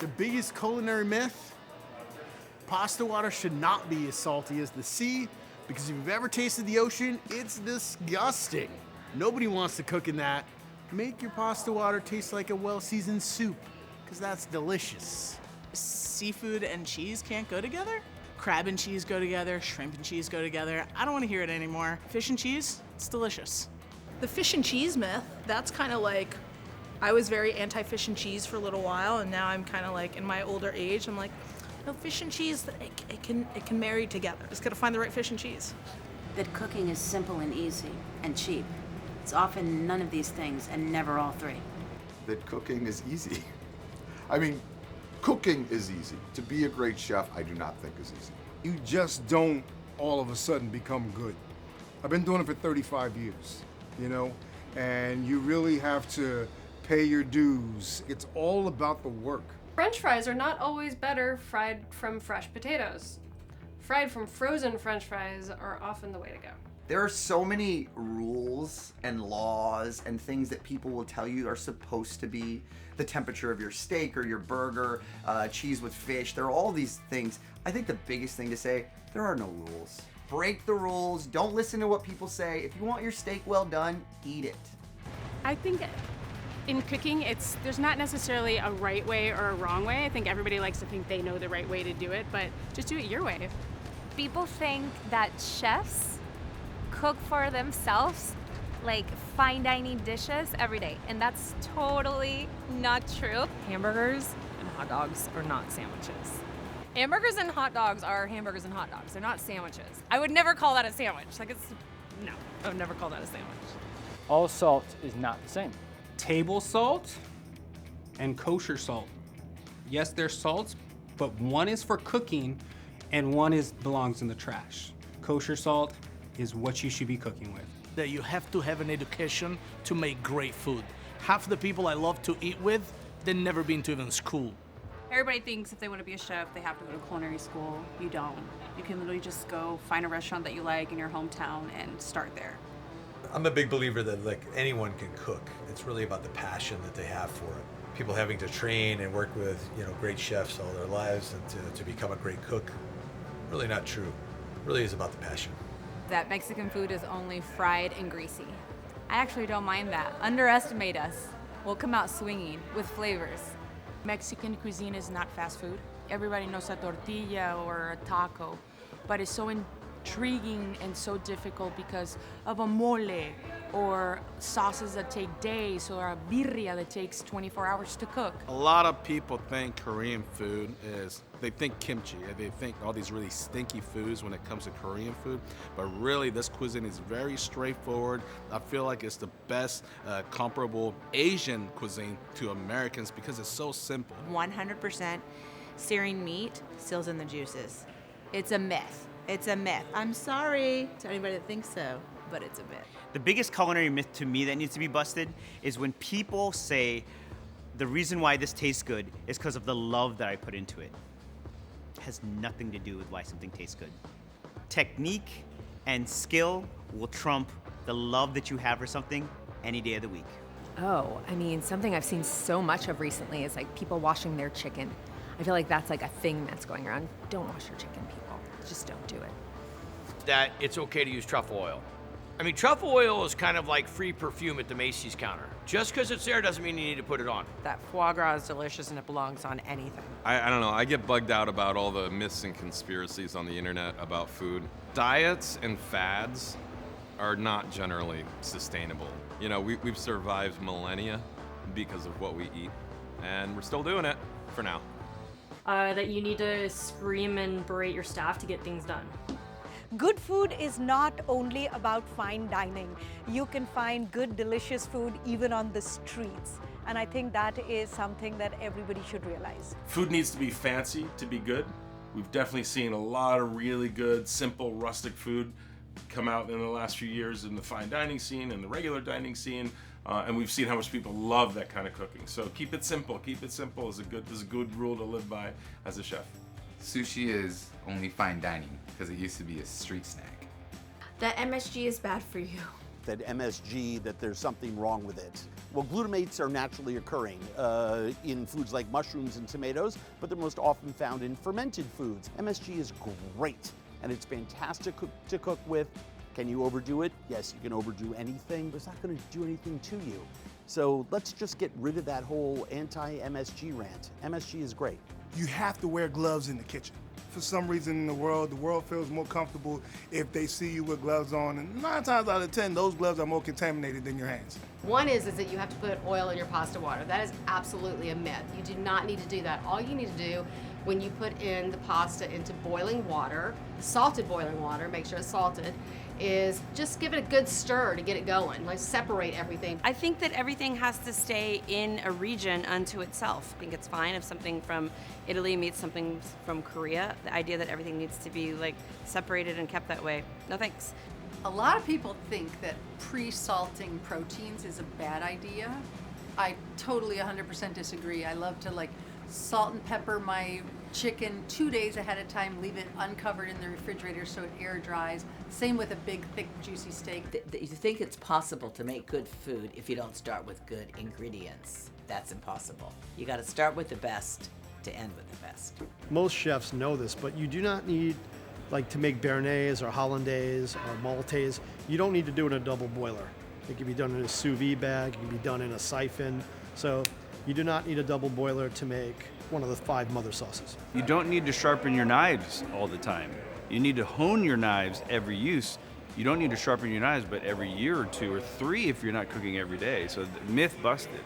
The biggest culinary myth? Pasta water should not be as salty as the sea, because if you've ever tasted the ocean, it's disgusting. Nobody wants to cook in that. Make your pasta water taste like a well-seasoned soup, because that's delicious. Seafood and cheese can't go together? Crab and cheese go together, shrimp and cheese go together. I don't want to hear it anymore. Fish and cheese, it's delicious. The fish and cheese myth, that's kind of like, I was very anti-fish and cheese for a little while, and now I'm kind of like, in my older age, I'm like, no, fish and cheese, it can marry together. Just gotta find the right fish and cheese. That cooking is simple and easy and cheap. It's often none of these things and never all three. That cooking is easy. I mean, cooking is easy. To be a great chef, I do not think is easy. You just don't all of a sudden become good. I've been doing it for 35 years, you know, and you really have to pay your dues. It's all about the work. French fries are not always better fried from fresh potatoes. Fried from frozen French fries are often the way to go. There are so many rules and laws and things that people will tell you are supposed to be the temperature of your steak or your burger, cheese with fish. There are all these things. I think the biggest thing to say, there are no rules. Break the rules. Don't listen to what people say. If you want your steak well done, eat it. I think in cooking, there's not necessarily a right way or a wrong way. I think everybody likes to think they know the right way to do it, but just do it your way. People think that chefs cook for themselves, like fine dining dishes every day, and that's totally not true. Hamburgers and hot dogs are not sandwiches. Hamburgers and hot dogs are hamburgers and hot dogs. They're not sandwiches. I would never call that a sandwich. No, I would never call that a sandwich. All salt is not the same. Table salt and kosher salt. Yes, they're salts, but one is for cooking and one belongs in the trash. Kosher salt is what you should be cooking with. That you have to have an education to make great food. Half the people I love to eat with, they've never been to even school. Everybody thinks if they want to be a chef, they have to go to culinary school. You don't. You can literally just go find a restaurant that you like in your hometown and start there. I'm a big believer that like anyone can cook. It's really about the passion that they have for it. People having to train and work with, great chefs all their lives and to become a great cook, really not true. It really is about the passion. That Mexican food is only fried and greasy. I actually don't mind that. Underestimate us. We'll come out swinging with flavors. Mexican cuisine is not fast food. Everybody knows a tortilla or a taco, but it's so intriguing and so difficult because of a mole or sauces that take days or a birria that takes 24 hours to cook. A lot of people think Korean food they think kimchi, they think all these really stinky foods when it comes to Korean food, but really this cuisine is very straightforward. I feel like it's the best comparable Asian cuisine to Americans because it's so simple. 100% searing meat seals in the juices. It's a myth. It's a myth. I'm sorry to anybody that thinks so, but it's a myth. The biggest culinary myth to me that needs to be busted is when people say the reason why this tastes good is because of the love that I put into it. It has nothing to do with why something tastes good. Technique and skill will trump the love that you have for something any day of the week. Oh, I mean, something I've seen so much of recently is like people washing their chicken. I feel like that's like a thing that's going around. Don't wash your chicken, people. Just don't do it. That it's okay to use truffle oil. I mean, truffle oil is kind of like free perfume at the Macy's counter. Just because it's there doesn't mean you need to put it on. That foie gras is delicious and it belongs on anything. I don't know, I get bugged out about all the myths and conspiracies on the internet about food. Diets and fads are not generally sustainable. We've survived millennia because of what we eat, and we're still doing it for now. That you need to scream and berate your staff to get things done. Good food is not only about fine dining. You can find good, delicious food even on the streets. And I think that is something that everybody should realize. Food needs to be fancy to be good. We've definitely seen a lot of really good, simple, rustic food come out in the last few years in the fine dining scene and the regular dining scene. And we've seen how much people love that kind of cooking. So keep it simple. Keep it simple is a good rule to live by as a chef. Sushi is only fine dining because it used to be a street snack. That MSG is bad for you. that MSG, that there's something wrong with it. Well, glutamates are naturally occurring in foods like mushrooms and tomatoes, but they're most often found in fermented foods. MSG is great, and it's fantastic to cook with. Can you overdo it? Yes, you can overdo anything, but it's not going to do anything to you. So let's just get rid of that whole anti-MSG rant. MSG is great. You have to wear gloves in the kitchen. For some reason in the world feels more comfortable if they see you with gloves on, and 9 times out of 10, those gloves are more contaminated than your hands. One is that you have to put oil in your pasta water. That is absolutely a myth. You do not need to do that. All you need to do when you put in the pasta into boiling water, salted boiling water, make sure it's salted, is just give it a good stir to get it going. Like separate everything. I think that everything has to stay in a region unto itself. I think it's fine if something from Italy meets something from Korea. The idea that everything needs to be like separated and kept that way, no thanks. A lot of people think that pre-salting proteins is a bad idea. I totally 100% disagree. I love to like salt and pepper my chicken 2 days ahead of time, leave it uncovered in the refrigerator so it air dries. Same with a big, thick, juicy steak. You think it's possible to make good food if you don't start with good ingredients. That's impossible. You got to start with the best to end with the best. Most chefs know this, but you do not need, like, to make Béarnaise or Hollandaise or Maltaise, you don't need to do it in a double boiler. It can be done in a sous vide bag, it can be done in a siphon. So you do not need a double boiler to make one of the 5 mother sauces. You don't need to sharpen your knives all the time. You need to hone your knives every use. You don't need to sharpen your knives, but every year or 2 or 3 if you're not cooking every day. So the myth busted.